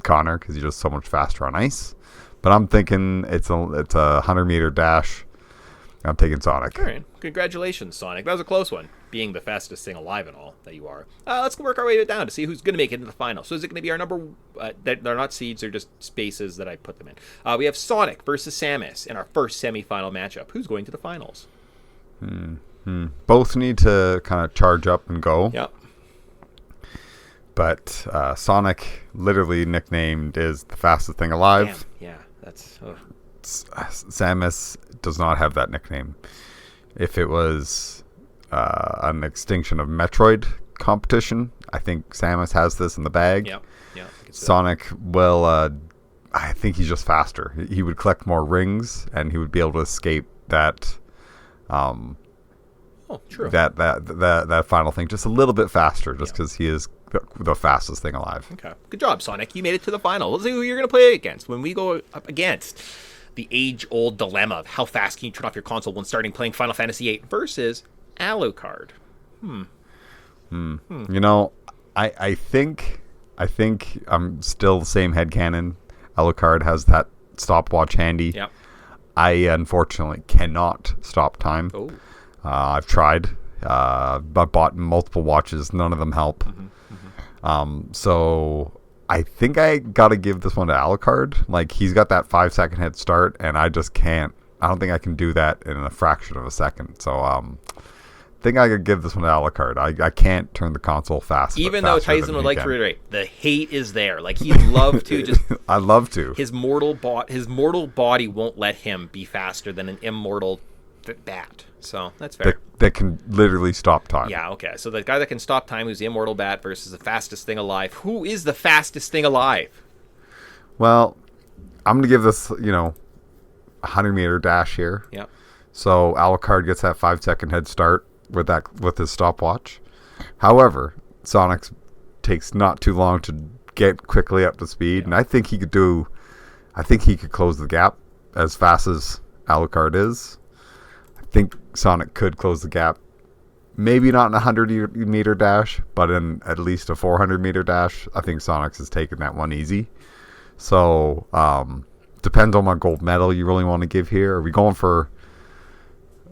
S4: Connor because he's just so much faster on ice. But I'm thinking it's a 100-meter dash. I'm taking Sonic.
S3: All right. Congratulations, Sonic. That was a close one, being the fastest thing alive and all that you are. Let's work our way down to see who's going to make it into the final. So is it going to be our number... they're not seeds, they're just spaces that I put them in. We have Sonic versus Samus in our first semifinal matchup. Who's going to the finals?
S4: Both need to kind of charge up and go.
S3: Yep.
S4: But Sonic, literally nicknamed, is the fastest thing alive.
S3: Damn. Yeah, that's...
S4: Samus does not have that nickname. If it was an extinction of Metroid competition, I think Samus has this in the bag.
S3: Yeah.
S4: Sonic, well, I think he's just faster. He would collect more rings, and he would be able to escape that.
S3: True.
S4: That final thing just a little bit faster, just because he is the fastest thing alive.
S3: Okay. Good job, Sonic. You made it to the final. Let's see who you're going to play against when we go up against the age-old dilemma of how fast can you turn off your console when starting playing Final Fantasy VIII versus Alucard.
S4: I think I'm still the same headcanon. Alucard has that stopwatch handy.
S3: Yep.
S4: I unfortunately cannot stop time.
S3: Oh.
S4: I've tried. I bought multiple watches. None of them help. So I think I got to give this one to Alucard. He's got that 5-second head start, and I just can't. I don't think I can do that in a fraction of a second. So I think I could give this one to Alucard. I can't turn the console fast.
S3: Even though Tyson would like to reiterate, the hate is there. He'd love to just...
S4: I'd love to.
S3: His mortal body won't let him be faster than an immortal bat. So that's fair.
S4: That can literally stop time.
S3: Yeah, okay. So the guy that can stop time, who's the immortal bat, versus the fastest thing alive. Who is the fastest thing alive?
S4: Well, I'm going to give this, 100-meter dash here.
S3: Yeah.
S4: So Alucard gets that 5-second head start with his stopwatch. However, Sonic takes not too long to get quickly up to speed, and I think he could close the gap as fast as Alucard is. I think Sonic could close the gap. Maybe not in a 100-meter dash, but in at least a 400-meter dash. I think Sonic's has taken that one easy. So, depends on what gold medal you really want to give here. Are we going for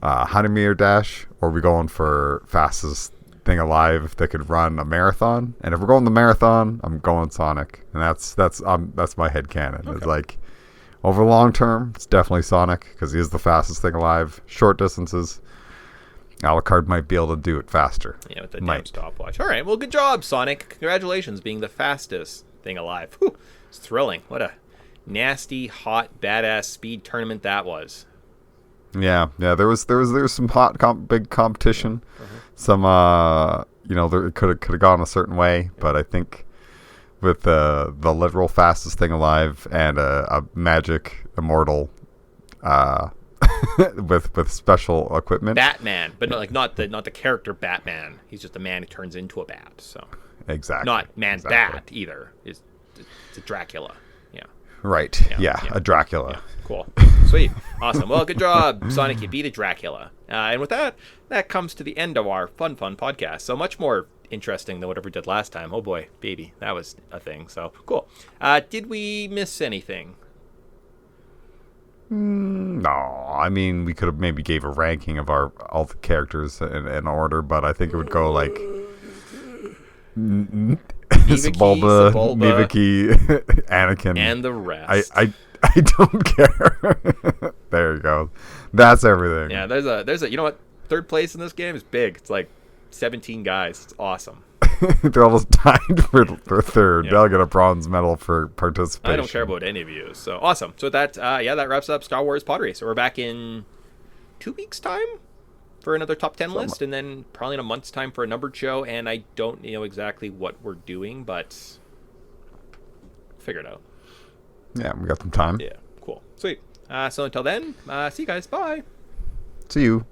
S4: 100-meter dash, or are we going for fastest thing alive that could run a marathon? And if we're going the marathon, I'm going Sonic, and that's my headcanon. Okay. It's over long term, it's definitely Sonic because he is the fastest thing alive. Short distances, Alucard might be able to do it faster.
S3: Yeah, with the damn stopwatch. All right, well, good job, Sonic. Congratulations, being the fastest thing alive. Whew, it's thrilling. What a nasty, hot, badass speed tournament that was.
S4: Yeah. There was some big competition. Some there could have gone a certain way, but I think with the literal fastest thing alive and a magic immortal with special equipment,
S3: Batman, but not the character Batman. He's just a man who turns into a bat. So
S4: exactly,
S3: not bat either. It's a Dracula. Yeah.
S4: Right. Yeah, a Dracula.
S3: Yeah. Cool. Sweet. Awesome. Well, good job, Sonic. You beat a Dracula. And with that, that comes to the end of our fun podcast. So much more interesting than whatever we did last time. Oh boy, baby, that was a thing. So cool. Did we miss anything?
S4: No, I mean we could have maybe gave a ranking of all the characters in order, but I think it would go like Sebulba, Miviki, Anakin,
S3: and the rest.
S4: I don't care. There you go. That's everything.
S3: Yeah, there's a you know what? Third place in this game is big. It's like 17 guys. It's awesome.
S4: They're almost tied for third.
S3: Yeah.
S4: They'll get a bronze medal for participation.
S3: I don't care about any of you. So awesome. So that that wraps up Star Wars Pod Race. So we're back in 2 weeks' time for another top 10 list, and then probably in a month's time for a numbered show. And I don't know exactly what we're doing, but figure it out.
S4: Yeah, we got some time.
S3: Yeah, cool. Sweet. So until then, see you guys. Bye.
S4: See you.